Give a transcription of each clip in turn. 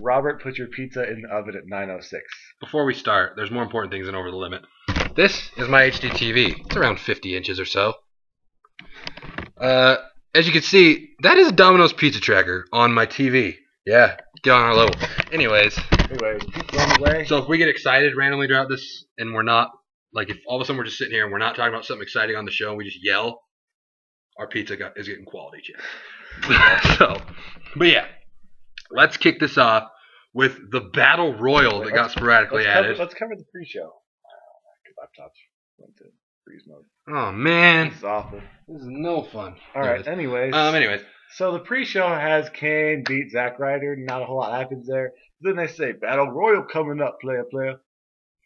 Robert, put your pizza in the oven at 9:06. Before we start, there's more important things than Over the Limit. This is my HD TV. It's around 50 inches or so. As you can see, that is a Domino's pizza tracker on my TV. Yeah, get on our level. Anyways, pizza on the way. So if we get excited randomly throughout this, and we're not, like if all of a sudden we're just sitting here and we're not talking about something exciting on the show and we just yell, our pizza is getting quality check. But yeah, let's kick this off with the Battle Royal that got sporadically added. Let's cover the pre-show. My laptop went to freeze mode. Oh, man. This is awful. This is no fun. All right, anyways. So the pre-show has Kane beat Zack Ryder. Not a whole lot happens there. Then they say, Battle Royal coming up, player.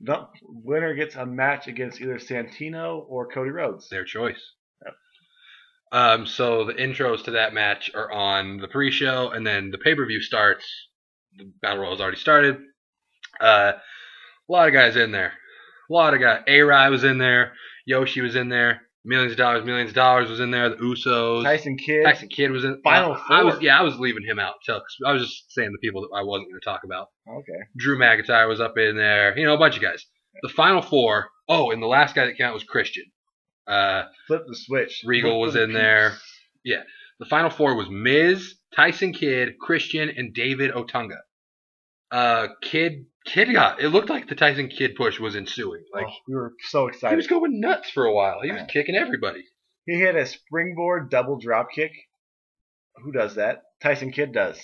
The winner gets a match against either Santino or Cody Rhodes. Their choice. Yep. So the intros to that match are on the pre-show, and then the pay-per-view starts. The Battle Royal has already started. A lot of guys in there. A-Rai was in there. Yoshi was in there. Millions of Dollars was in there. The Usos. Tyson Kidd was in. Final Four. I was leaving him out. So I was just saying the people that I wasn't going to talk about. Okay. Drew McIntyre was up in there. A bunch of guys. The Final Four. Oh, and the last guy that came out was Christian. Flip the switch. Regal was in there. Yeah. The Final Four was Miz, Tyson Kidd, Christian, and David Otunga. It looked like the Tyson Kidd push was ensuing. We were so excited. He was going nuts for a while. He was kicking everybody. He hit a springboard double drop kick. Who does that? Tyson Kidd does.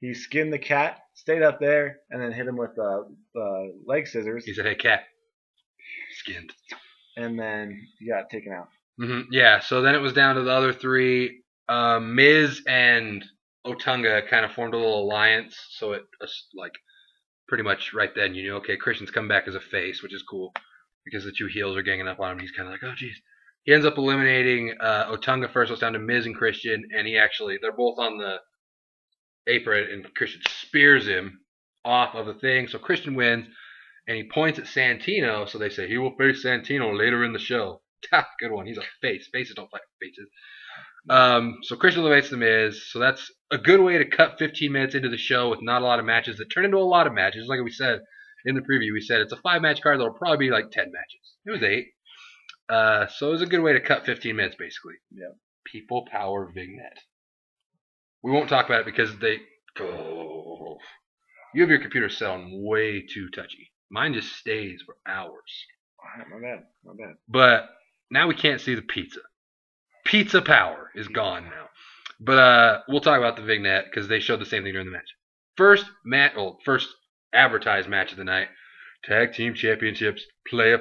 He skinned the cat, stayed up there, and then hit him with leg scissors. He said, "Hey, cat." Skinned. And then he got taken out. Mm-hmm. Yeah, so then it was down to the other three. Miz and Otunga kind of formed a little alliance, so it pretty much right then you knew, okay, Christian's come back as a face, which is cool because the two heels are ganging up on him. He's kind of like, oh geez. He ends up eliminating Otunga first. It's down to Miz and Christian, and they're both on the apron, and Christian spears him off of the thing. So Christian wins, and he points at Santino. So they say he will face Santino later in the show. Good one. He's a face. Faces don't fight faces. So Christian eliminates the Miz. So that's a good way to cut 15 minutes into the show with not a lot of matches that turn into a lot of matches. Like we said in the preview, we said it's a 5-match card. There'll probably be like 10 matches. It was 8. So it was a good way to cut 15 minutes, basically. Yeah. People power vignette. We won't talk about it because you have your computer set on way too touchy. Mine just stays for hours. My bad. But now we can't see the pizza. Pizza power is gone now. But we'll talk about the vignette because they showed the same thing during the match. First advertised match of the night. Tag Team Championships, player.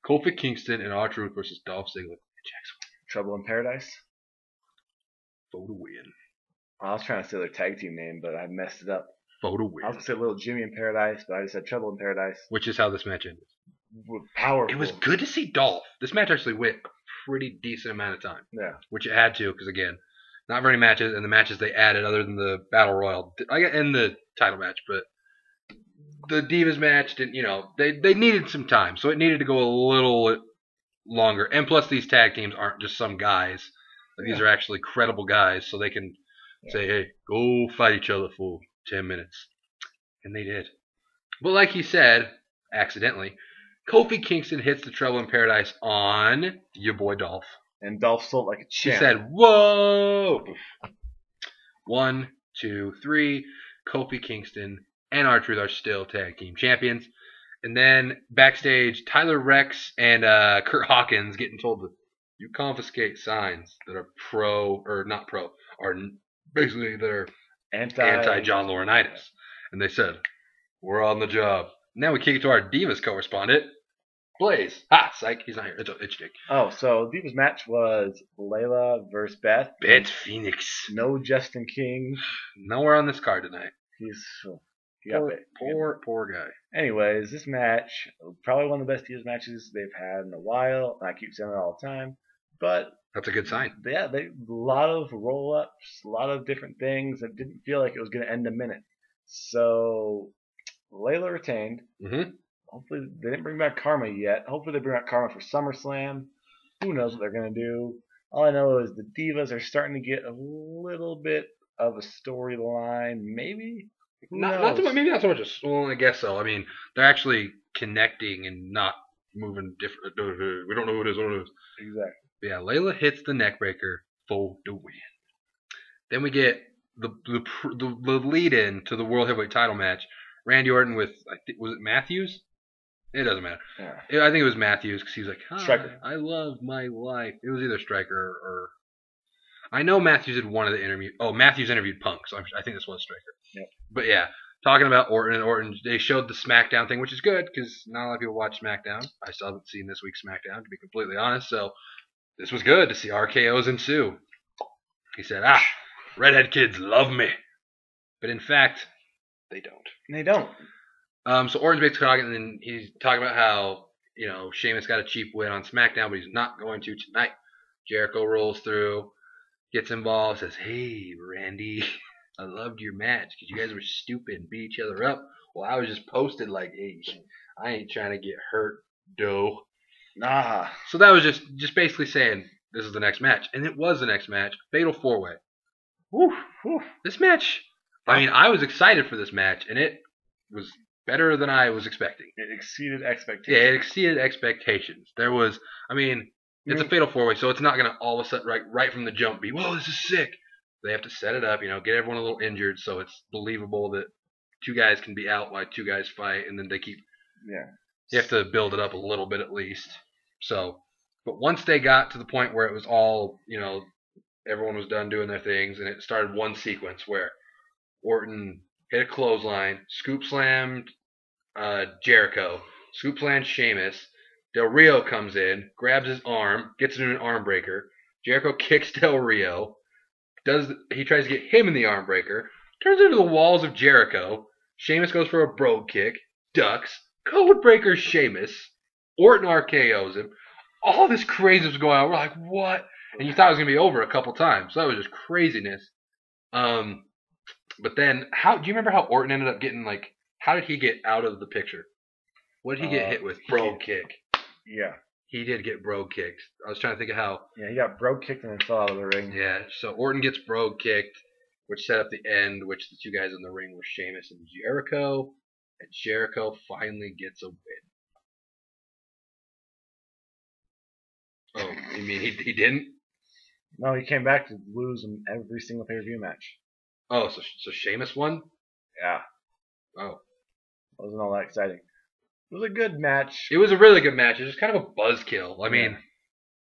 Kofi Kingston and R-Truth versus Dolph Ziggler. Trouble in Paradise. For the win. I was trying to say their tag team name, but I messed it up. For the win. I was going to say Little Jimmy in Paradise, but I just said Trouble in Paradise. Which is how this match ended. Powerful. It was good to see Dolph. This match actually went a pretty decent amount of time. Yeah. Which it had to, because again, not very many matches, and the matches they added other than the Battle Royal, and the title match, but the Divas match didn't, they needed some time, so it needed to go a little longer. And plus, these tag teams aren't just some guys. These are actually credible guys, so they can say, hey, go fight each other for 10 minutes. And they did. But like he said, accidentally, Kofi Kingston hits the Trouble in Paradise on your boy Dolph. And Dolph sold like a champ. He said, whoa! 1, 2, 3. Kofi Kingston and R-Truth are still tag team champions. And then backstage, Tyler Rex and Kurt Hawkins getting told that you confiscate signs that are are basically that are anti-John Laurinaitis. And they said, we're on the job. Now we kick it to our Divas co-respondent, Blaze. Psych, he's not here. It's Jake. Oh, so Divas match was Layla versus Beth. Beth Phoenix. No Justin King. Nowhere on this card tonight. Poor guy. Anyways, this match, probably one of the best Divas matches they've had in a while. And I keep saying it all the time. But that's a good sign. Yeah, a lot of roll-ups, a lot of different things. It didn't feel like it was going to end a minute. So Layla retained. Mm-hmm. Hopefully they didn't bring back Karma yet. Hopefully they bring back Karma for SummerSlam. Who knows what they're going to do. All I know is the Divas are starting to get a little bit of a storyline. Maybe Not so much, maybe not so much. Well, I guess so. I mean, they're actually connecting and not moving different. We don't know who it is. Exactly. But yeah, Layla hits the neckbreaker for the win. Then we get the lead in to the World Heavyweight Title match. Randy Orton with, was it Matthews? It doesn't matter. Yeah. I think it was Matthews because he was like, "Hi, Striker. I love my life." It was either Striker or I know Matthews did one of the interviews. Oh, Matthews interviewed Punk, so I think this was Striker. Yep. But yeah, talking about Orton and Orton, they showed the SmackDown thing, which is good because not a lot of people watch SmackDown. I still haven't seen this week's SmackDown, to be completely honest. So this was good to see RKO's ensue. He said, redhead kids love me. But in fact, they don't. They don't. So Orton's basically talking, and then he's talking about how, Sheamus got a cheap win on SmackDown, but he's not going to tonight. Jericho rolls through, gets involved, says, "Hey, Randy, I loved your match because you guys were stupid and beat each other up. Well, I was just posted like, hey, I ain't trying to get hurt, dough." Nah. So that was just basically saying this is the next match. And it was the next match. Fatal 4-way. Woof, woof. This match, I mean, I was excited for this match, and it was better than I was expecting. It exceeded expectations. Yeah, it exceeded expectations. There was, it's a fatal 4-way, so it's not going to all of a sudden, right from the jump, be, whoa, this is sick. They have to set it up, get everyone a little injured so it's believable that two guys can be out while two guys fight, and then they keep... Yeah. You have to build it up a little bit at least. So, but once they got to the point where it was all, everyone was done doing their things, and it started one sequence where Orton hit a clothesline, scoop slammed Jericho, scoop slammed Sheamus. Del Rio comes in, grabs his arm, gets into an arm breaker. Jericho kicks Del Rio. He tries to get him in the arm breaker. Turns into the walls of Jericho. Sheamus goes for a brogue kick, ducks. Code breaker Sheamus. Orton RKO's him. All this crazy was going on. We're like, what? And you thought it was going to be over a couple times. So that was just craziness. But then, do you remember how Orton ended up getting, how did he get out of the picture? What did he get hit with? Brogue kick. Yeah. He did get brogue kicked. I was trying to think of how. Yeah, he got brogue kicked and then fell out of the ring. Yeah, so Orton gets brogue kicked, which set up the end, which the two guys in the ring were Sheamus and Jericho. And Jericho finally gets a win. Oh, you mean he didn't? No, he came back to lose in every single pay-per-view match. Oh, so Sheamus won? Yeah. Oh. Wasn't all that exciting. It was a good match. It was a really good match. It was kind of a buzzkill. I mean,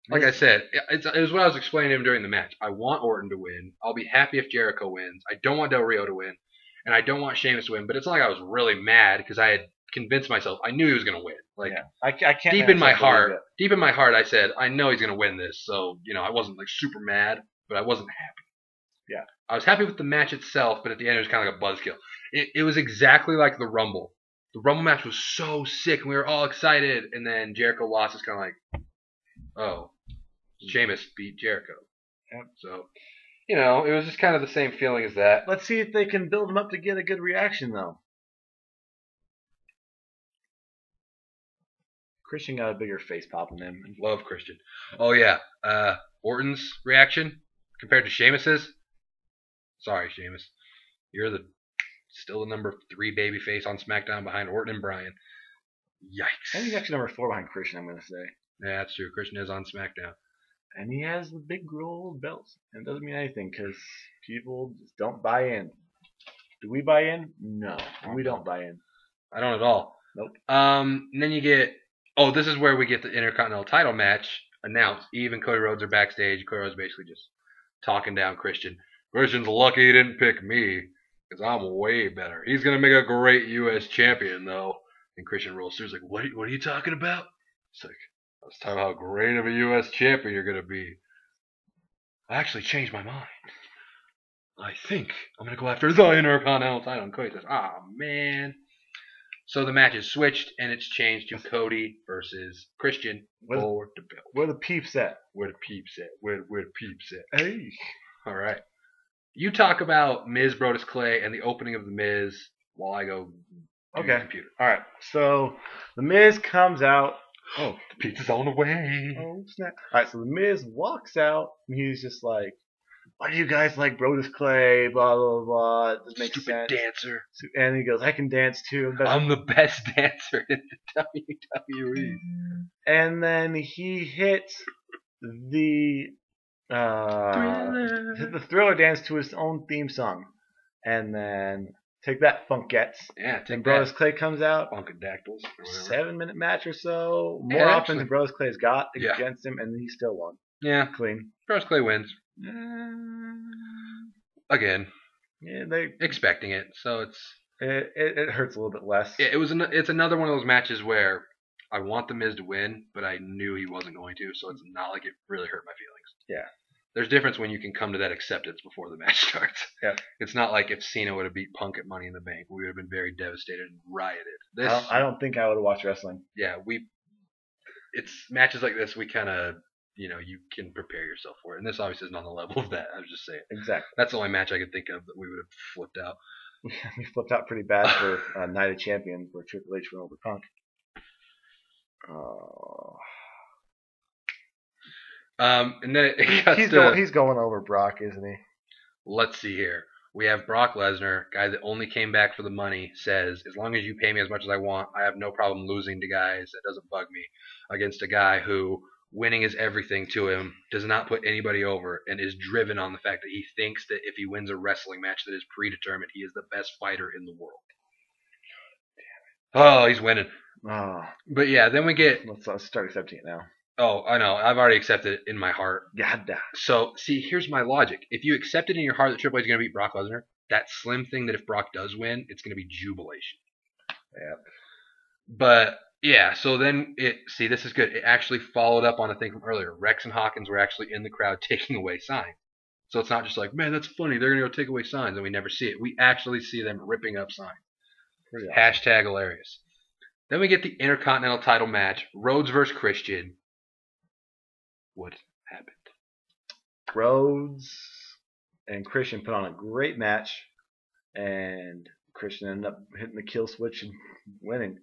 like I said, it was what I was explaining to him during the match. I want Orton to win. I'll be happy if Jericho wins. I don't want Del Rio to win. And I don't want Sheamus to win, but it's not like I was really mad because I had convinced myself I knew he was going to win. I can't. Deep in my heart, I said I know he's going to win this. So I wasn't super mad, but I wasn't happy. Yeah, I was happy with the match itself, but at the end it was kind of like a buzzkill. It was exactly like the Rumble. The Rumble match was so sick, and we were all excited. And then Jericho lost. It's kind of like, oh, Sheamus beat Jericho. Yep. So. It was just kind of the same feeling as that. Let's see if they can build him up to get a good reaction, though. Christian got a bigger face pop than him. Love Christian. Oh, yeah. Orton's reaction compared to Sheamus's? Sorry, Sheamus. You're still the number 3 babyface on SmackDown behind Orton and Bryan. Yikes. I think he's actually number 4 behind Christian, I'm going to say. Yeah, that's true. Christian is on SmackDown. And he has the big gold belt. And it doesn't mean anything because people just don't buy in. Do we buy in? No. We don't buy in. I don't at all. Nope. And then you get... Oh, this is where we get the Intercontinental title match announced. Eve and Cody Rhodes are backstage. Cody Rhodes basically just talking down Christian. Christian's lucky he didn't pick me because I'm way better. He's going to make a great U.S. champion, though. And Christian rolls through. He's like, what are you talking about? It's like... Let's talk about how great of a U.S. champion you're going to be. I actually changed my mind. I think I'm going to go after the Intercontinental title. And Cody says, man. So the match is switched, and it's changed to Cody versus Christian for the belt. Where the peeps at? Where the peeps at? Where the peeps at? Hey. All right. You talk about Miz, Brodus Clay, and the opening of the Miz while I go to the computer. All right. So the Miz comes out. Oh, the pizza's on the way. Oh, snap. All right, so The Miz walks out, and he's just like, why do you guys like Brodus Clay? Blah, blah, blah. It doesn't make Stupid sense. dancer. And he goes, I can dance too. I'm the best dancer in the WWE. And then he hits the Thriller dance to his own theme song. And then take that, Funkettes. Yeah, take and Brodus Clay comes out. Funkadactyls. 7-minute match or so. More Yeah, offense than Brodus Clay's got Yeah. against him, and he still won. Yeah, Clean. Brodus Clay wins. Again, Yeah, expecting it, so it hurts a little bit less. yeah, it's another one of those matches where I want the Miz to win, but I knew he wasn't going to, so it's not like it really hurt my feelings. Yeah. There's difference when you can come to that acceptance before the match starts. Yeah. It's not like if Cena would have beat Punk at Money in the Bank, we would have been very devastated and rioted. I don't think I would have watched wrestling. Yeah, it's matches like this we kind of, you can prepare yourself for it. And this obviously isn't on the level of that. I was just saying. Exactly. That's the only match I could think of that we would have flipped out. We flipped out pretty bad for Night of Champions where Triple H went over Punk. And then he's going over Brock, isn't he? Let's see here. We have Brock Lesnar, guy that only came back for the money, says, as long as you pay me as much as I want, I have no problem losing to guys. That doesn't bug me. Against a guy who winning is everything to him, does not put anybody over, and is driven on the fact that he thinks that if he wins a wrestling match that is predetermined, he is the best fighter in the world. Oh, he's winning. Oh. But yeah, then we get... Let's start accepting it now. Oh, I know. I've already accepted it in my heart. Yada. So, see, here's my logic. If you accept it in your heart that Triple H is going to beat Brock Lesnar, that slim thing that if Brock does win, it's going to be jubilation. Yeah. But, yeah, so then this is good. It actually followed up on a thing from earlier. Rex and Hawkins were actually in the crowd taking away signs. So it's not just like, man, that's funny. They're going to go take away signs, and we never see it. We actually see them ripping up signs. Pretty awesome. Hashtag hilarious. Then we get the Intercontinental title match, Rhodes versus Christian. What happened? Rhodes and Christian put on a great match, and Christian ended up hitting the kill switch and winning.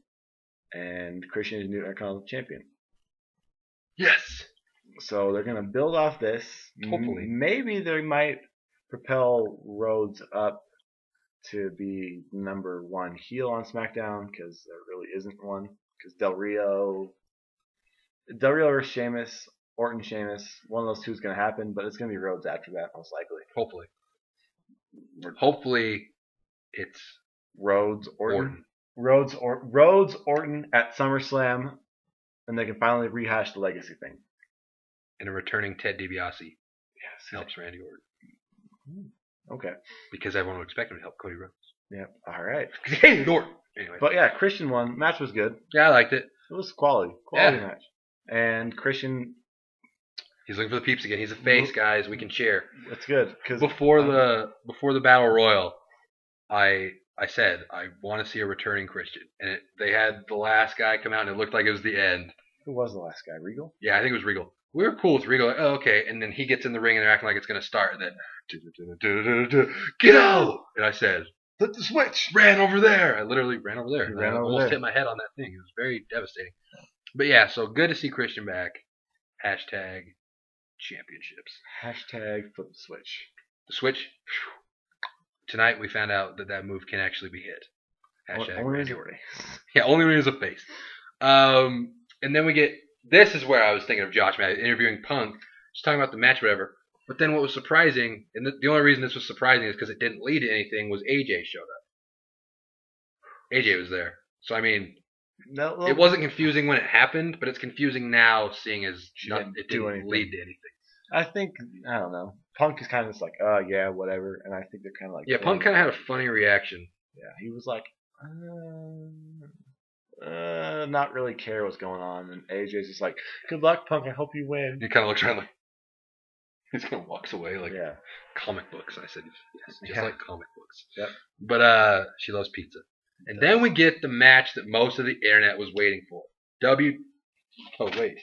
And Christian is new Intercontinental champion. Yes. So they're going to build off this. Hopefully. Maybe they might propel Rhodes up to be number one heel on SmackDown, because there really isn't one. Because Del Rio versus Sheamus, Orton, Sheamus, one of those two is going to happen, but it's going to be Rhodes after that, most likely. Hopefully, it's Rhodes, Orton. Rhodes, Orton at SummerSlam, and they can finally rehash the legacy thing. And a returning Ted DiBiase Yes. helps Randy Orton. Okay. Because everyone would expect him to help Cody Rhodes. Yep. All right. Orton. Anyway. But yeah, Christian won. Match was good. Yeah, I liked it. It was quality match. And Christian, he's looking for the peeps again. He's a face, guys. We can cheer. That's good. Cause before the Battle Royal, I said I want to see a returning Christian, and they had the last guy come out, and it looked like it was the end. Who was the last guy? Regal? Yeah, I think it was Regal. We were cool with Regal. Like, oh, okay. And then he gets in the ring, and they're acting like it's going to start. And then, get out! And I said, flip the switch. Ran over there. I literally ran over there. I almost hit my head on that thing. It was very devastating. But yeah, so good to see Christian back. Hashtag championships. Hashtag flip the switch. The switch. Tonight we found out that move can actually be hit. Hashtag Randy Orton. Yeah, only when he's a face. And then we get... This is where I was thinking of Josh Matt interviewing Punk, just talking about the match, whatever. But then what was surprising, and the only reason this was surprising is because it didn't lead to anything, was AJ showed up. AJ was there. So, I mean, it wasn't confusing when it happened, but it's confusing now, seeing as it didn't lead to anything. I think, I don't know. Punk is kind of just like, yeah, whatever. And I think they're kind of like... Yeah, Punk kind of had a funny reaction. Yeah, he was like, not really care what's going on. And AJ's just like, good luck, Punk. I hope you win. He kind of looks around like, he's kind of walks away like comic books. I said, yes, just like comic books. Yep. But she loves pizza. And then we get the match that most of the internet was waiting for. Oh, wait.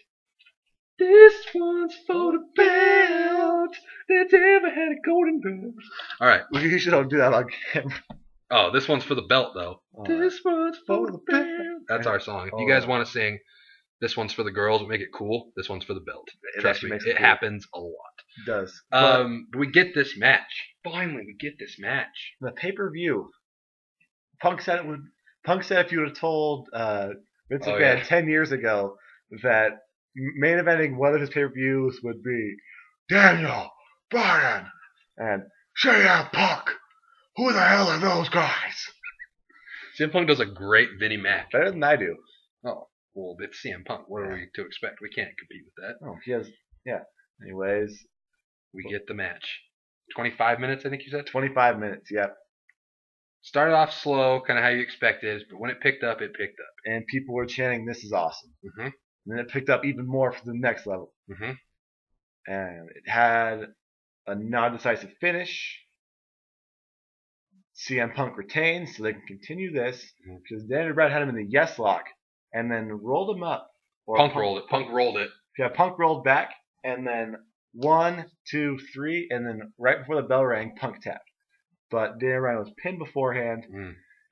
This one's for the belt that's ever had a golden belt. All right. You should do that on camera. Oh, this one's for the belt, though. Oh, this one's for the belt. That's our song. If you guys want to sing This one's for the girls. We make it cool. This one's for the belt. It Trust actually me, makes it cool. happens a lot. It does. But we get this match. Finally, we get this match. The pay-per-view. Punk said if you would have told Vince McMahon 10 years ago that main eventing one of his pay-per-views would be Daniel, Bryan, and CM Punk. Who the hell are those guys? CM Punk does a great Vinny match. Better than I do. Oh, well, it's CM Punk. What are we to expect? We can't compete with that. Oh, he has, yeah. Anyways. We get the match. 25 minutes, I think you said? 25 minutes, yep. Started off slow, kind of how you expected, but when it picked up, it picked up. And people were chanting, "This is awesome." Mm-hmm. And then it picked up even more for the next level. Mm-hmm. And it had a non-decisive finish. CM Punk retains, so they can continue this. Because Daniel Bryan had him in the yes lock, and then rolled him up. Punk rolled it. Punk rolled it. Yeah, Punk rolled back, and then 1, 2, 3, and then right before the bell rang, Punk tapped. But Daniel Bryan was pinned beforehand.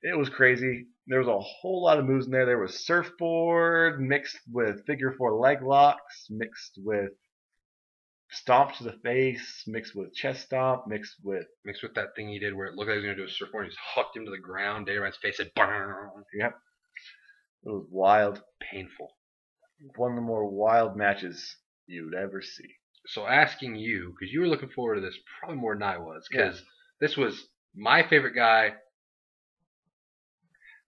It was crazy. There was a whole lot of moves in there. There was surfboard mixed with figure 4 leg locks, mixed with stomp to the face, mixed with chest stomp, mixed with that thing he did where it looked like he was going to do a surfboard. He just hucked him to the ground. Daniel Bryan's face said, "Burn." Yep. It was wild. Painful. One of the more wild matches you'd ever see. So asking you, because you were looking forward to this probably more than I was, because this was my favorite guy,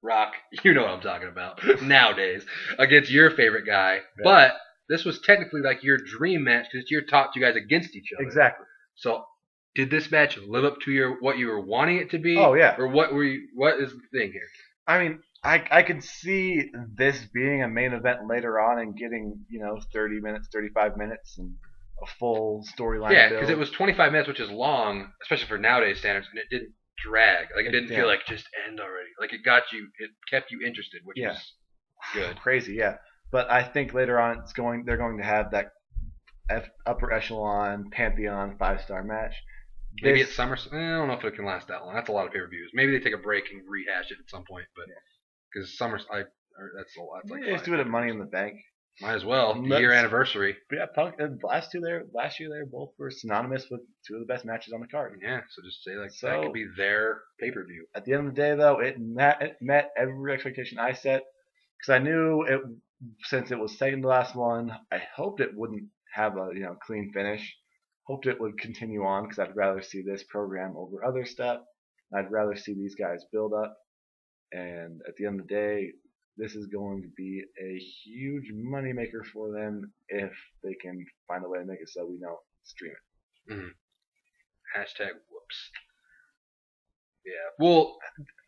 Rock, you know what I'm talking about, nowadays, against your favorite guy. Yeah. But this was technically like your dream match because it's your top two guys against each other. Exactly. So did this match live up to what you were wanting it to be? Oh, yeah. Or what is the thing here? I mean, I could see this being a main event later on and getting, 30 minutes, 35 minutes, and a full storyline. Yeah, because it was 25 minutes, which is long, especially for nowadays standards, and it didn't drag. Like, it didn't feel like just end already. Like, it kept you interested, which is good. Crazy, yeah. But I think later on they're going to have that upper echelon, Pantheon 5-star match. Maybe at SummerSlam. I don't know if it can last that long. That's a lot of pay-per-views. Maybe they take a break and rehash it at some point, but because SummerSlam, that's like. Just do it at Money in the Bank. Might as well. The year anniversary. Yeah, Punk. Last year they both were synonymous with two of the best matches on the card. Yeah, so just say that could be their pay-per-view. At the end of the day, though, it met every expectation I set because I knew it. Since it was second to last one, I hoped it wouldn't have a clean finish. Hoped it would continue on because I'd rather see this program over other stuff. I'd rather see these guys build up. And at the end of the day, this is going to be a huge moneymaker for them if they can find a way to make it so we know stream it. Mm-hmm. Hashtag whoops. Yeah. Well,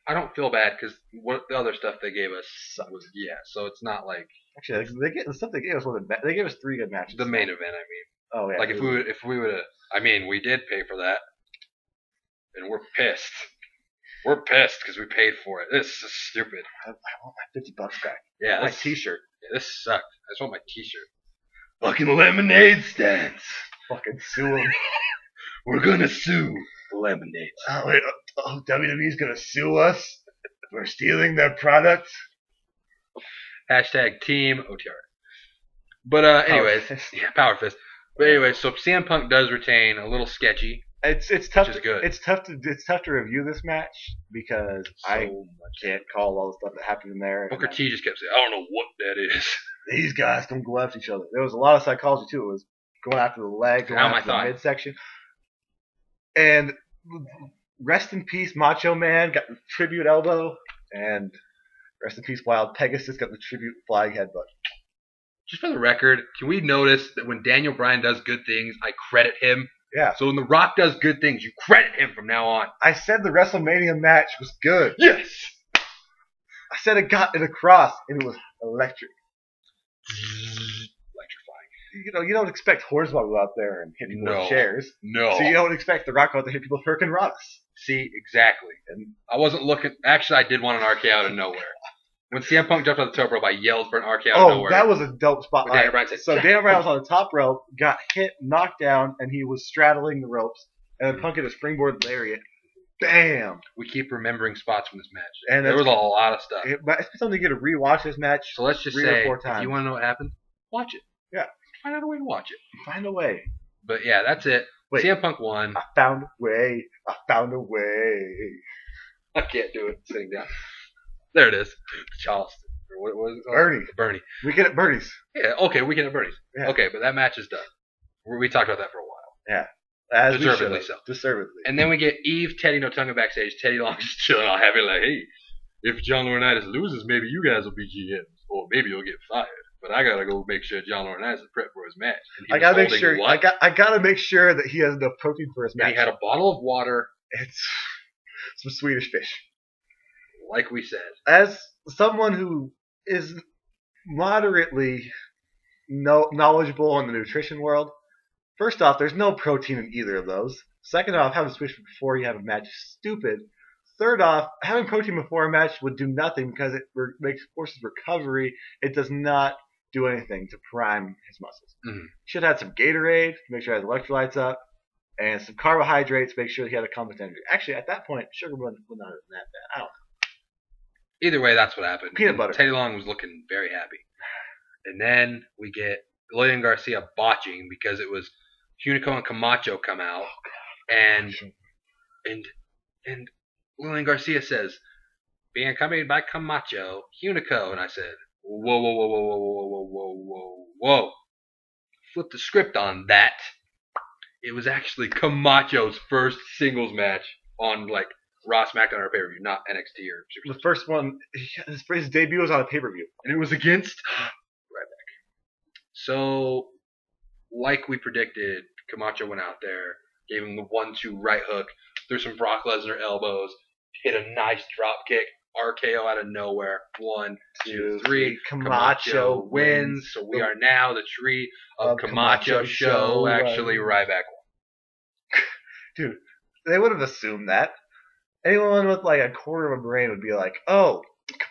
I don't feel bad because what the other stuff they gave us was so it's not like actually the stuff they gave us they gave us 3 good matches. The main event, I mean. Oh yeah. Like if we would have, I mean, we did pay for that, and we're pissed. We're pissed because we paid for it. This is stupid. I want my $50 back. Yeah, my T-shirt. Yeah, this sucked. I just want my T-shirt. Fucking lemonade stands. Fucking sue them. We're gonna sue Lemonade. Oh wait, WWE's gonna sue us for stealing their product. Hashtag Team OTR. But anyways, Power Fist. But anyway, so CM Punk does retain, a little sketchy. It's tough. Which is good. It's tough to review this match because I can't call all the stuff that happened in there. Booker T just kept saying, "I don't know what that is." These guys don't go after each other. There was a lot of psychology too. It was going after the leg, going after the midsection, and rest in peace, Macho Man got the tribute elbow, and rest in peace, Wild Pegasus got the tribute flying headbutt. Just for the record, can we notice that when Daniel Bryan does good things, I credit him? Yeah. So when The Rock does good things, you credit him from now on. I said the WrestleMania match was good. Yes. I said it got it across, and it was electric. Electrifying. You don't expect Hornswoggle to go out there and hit people with chairs. No. So you don't expect The Rock out there to hit people with Hurricane Rocks. See, exactly. And I wasn't looking. Actually, I did want an RKO out of nowhere. When CM Punk jumped on the top rope, I yelled for an RKO out of nowhere. Oh, that was a dope spot. Daniel Bryan said, so Daniel Bryan was on the top rope, got hit, knocked down, and he was straddling the ropes. And then Punk hit a springboard lariat, Bam. We keep remembering spots from this match. And there was a lot of stuff. But it's something you get to rewatch this match. So let's just 3 say, or 4 times. if you want to know what happened, watch it. Yeah. Find out a way to watch it. Find a way. But yeah, that's it. Wait. CM Punk won. I found a way. I found a way. I can't do it sitting down. There it is. Charleston. Or what was it? Bernie. Weekend at Bernie's. Yeah, okay, Weekend at Bernie's. Yeah. Okay, but that match is done. We talked about that for a while. Yeah. As Deservedly so. Deservedly. And then we get Eve, Teddy, No Tonga backstage. Teddy Long just chilling all happy like, hey, if John Laurinaitis loses, maybe you guys will be GMs. Or maybe you'll get fired. But I gotta go make sure John Laurinaitis is prepped for his match. I gotta make sure. I gotta make sure that he has enough protein for his match. And he had a bottle of water. It's some Swedish fish. Like we said. As someone who is moderately knowledgeable in the nutrition world, first off, there's no protein in either of those. Second off, having Swedish fish before you have a match is stupid. Third off, having protein before a match would do nothing because it forces recovery. It does not do anything to prime his muscles. Mm-hmm. Should have had some Gatorade to make sure he has electrolytes up, and some carbohydrates to make sure he had a competent energy. Actually, at that point, sugar would not have been that bad. I don't know. Either way, that's what happened. Peanut butter. Teddy Long was looking very happy. And then we get Lillian Garcia botching because it was Hunico and Camacho come out, and Lillian Garcia says, being accompanied by Camacho, Hunico, and I said, whoa. Flip the script on that. It was actually Camacho's first singles match on like Raw, SmackDown, or pay-per-view, not NXT or Super. The first one, his debut was on a pay-per-view, and it was against Ryback. So, like we predicted, Camacho went out there, gave him the 1-2 right hook, threw some Brock Lesnar elbows, hit a nice drop kick, RKO out of nowhere. 1, 2, 3. Camacho wins. So we are now the tree of Camacho show. Actually, Ryback won. Dude, they would have assumed that. Anyone with like a quarter of a brain would be like, oh,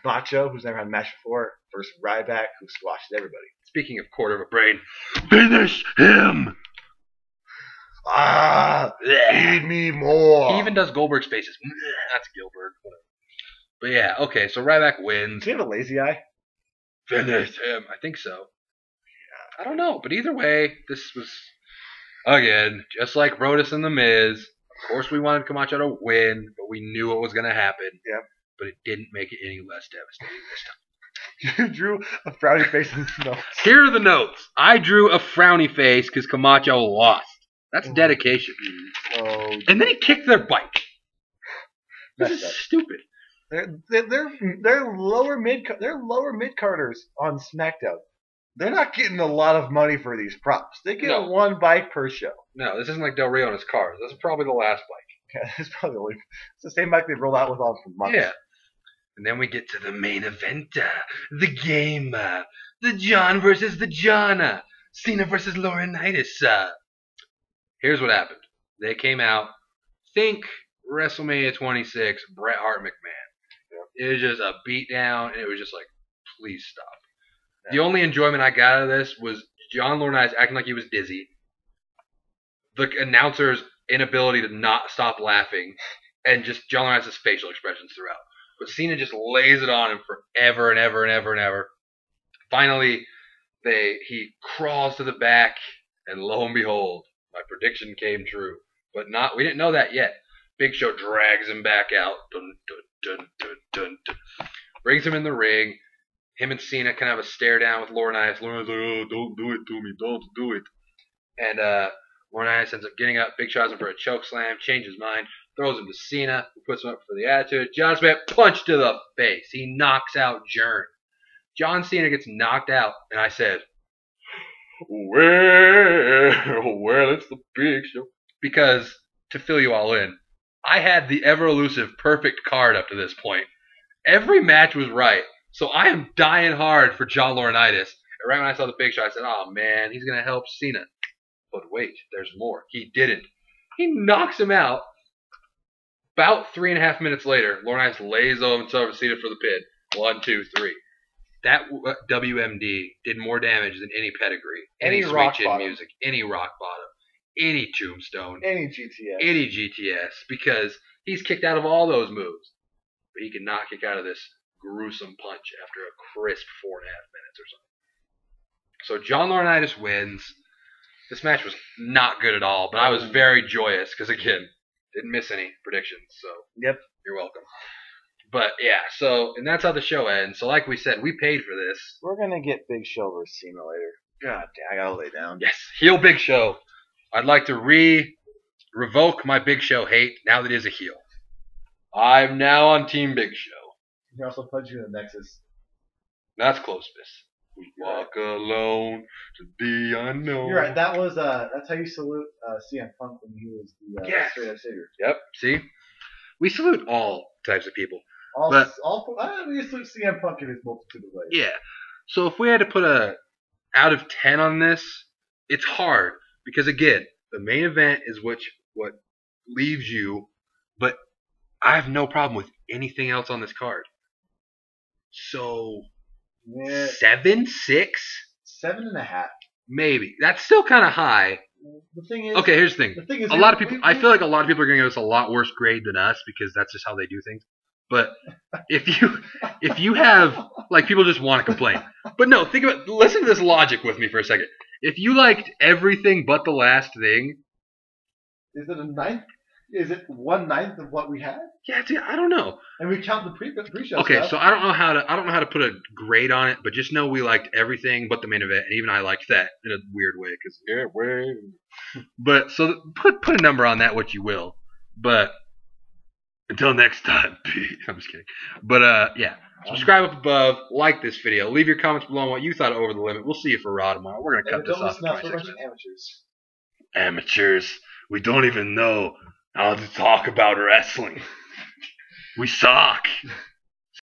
Camacho, who's never had a match before, versus Ryback, who squashes everybody. Speaking of quarter of a brain, finish him! Feed me more. He even does Goldberg's faces. That's Gilbert. Whatever. But yeah, okay, so Ryback wins. Does he have a lazy eye? Finish him. I think so. Yeah, I don't know, but either way, this was, again, just like Brodus and The Miz. Of course, we wanted Camacho to win, but we knew what was going to happen. Yep. But it didn't make it any less devastating this time. You drew a frowny face in the notes. Here are the notes. I drew a frowny face because Camacho lost. That's dedication. Oh. And then he kicked their bike. This is up. stupid. They're lower mid carders on SmackDown. They're not getting a lot of money for these props. They get one bike per show. No, this isn't like Del Rio and his cars. This is probably the last bike. Yeah, it's probably it's the same bike they've rolled out with on for months. Yeah. And then we get to the main event, the game, the John versus the John, Cena versus Laurinaitis. Here's what happened. They came out, think WrestleMania 26, Bret Hart McMahon. It was just a beatdown, and it was just like, please stop. Yeah. The only enjoyment I got out of this was John Laurinaitis acting like he was dizzy, the announcer's inability to not stop laughing, and just John Laurinaitis' facial expressions throughout. But Cena just lays it on him forever and ever and ever and ever. Finally, he crawls to the back, and lo and behold, my prediction came true. But we didn't know that yet. Big Show drags him back out. Dun, dun, dun, dun, dun, dun. Brings him in the ring. Him and Cena can have a stare down with Laurinaitis. Laurinaitis like, oh, don't do it to me. Don't do it. And Laurinaitis ends up getting up. Big Show has him for a choke slam. Changes mind. Throws him to Cena, who puts him up for the attitude. John Smith, punch to the face. He knocks out Jern. John Cena gets knocked out, and I said, well, it's the Big Show. Because, to fill you all in, I had the ever-elusive perfect card up to this point. Every match was right, so I am dying hard for John Laurinaitis. And right when I saw the Big Show, I said, oh man, he's going to help Cena. But wait, there's more. He didn't. He knocks him out. About 3.5 minutes later, Laurinaitis lays over Cena for the pin. 1, 2, 3. That WMD did more damage than any pedigree, any Sweet Chin Music, any Rock Bottom, any Tombstone, any GTS, because He's kicked out of all those moves. But he cannot kick out of this gruesome punch after a crisp 4.5 minutes or something. So John Laurinaitis wins. This match was not good at all, but I was very joyous because, again, didn't miss any predictions. So Yep. You're welcome. But, yeah, so, and that's how the show ends. So, like we said, we paid for this. We're going to get Big Show versus Cena later. God damn, I got to lay down. Yes, heel Big Show. I'd like to revoke my Big Show hate now that he's a heel. I'm now on Team Big Show. He can also punch you in the Nexus. That's close, miss. We walk alone to the unknown. You're right. That was that's how you salute CM Punk when he was the straight up savior. Yep. See, we salute all types of people. We salute CM Punk in his multitude of ways. Yeah. So if we had to put a out of 10 on this, it's hard because again, the main event is what leaves you, but I have no problem with anything else on this card. So. Yeah. 7, 6? 7.5. Maybe. That's still kind of high. The thing is. Okay, here's the thing. A lot of people. I feel like a lot of people are going to give us a lot worse grade than us because that's just how they do things. But if you have like people just want to complain. But no, listen to this logic with me for a second. If you liked everything but the last thing, is it a 9th? Is it 1/9 of what we had? Yeah, dude, I don't know. And we count the pre-show Okay, stuff. so I don't know how to put a grade on it, but just know we liked everything but the main event, and even I liked that in a weird way But so put a number on that, what you will. But until next time, Pete. I'm just kidding. But yeah, subscribe up above, like this video, leave your comments below on what you thought of Over the Limit. We'll see you for Raw tomorrow. We're gonna cut this off. We're a bunch of amateurs. Amateurs. We don't even know how to talk about wrestling. We suck.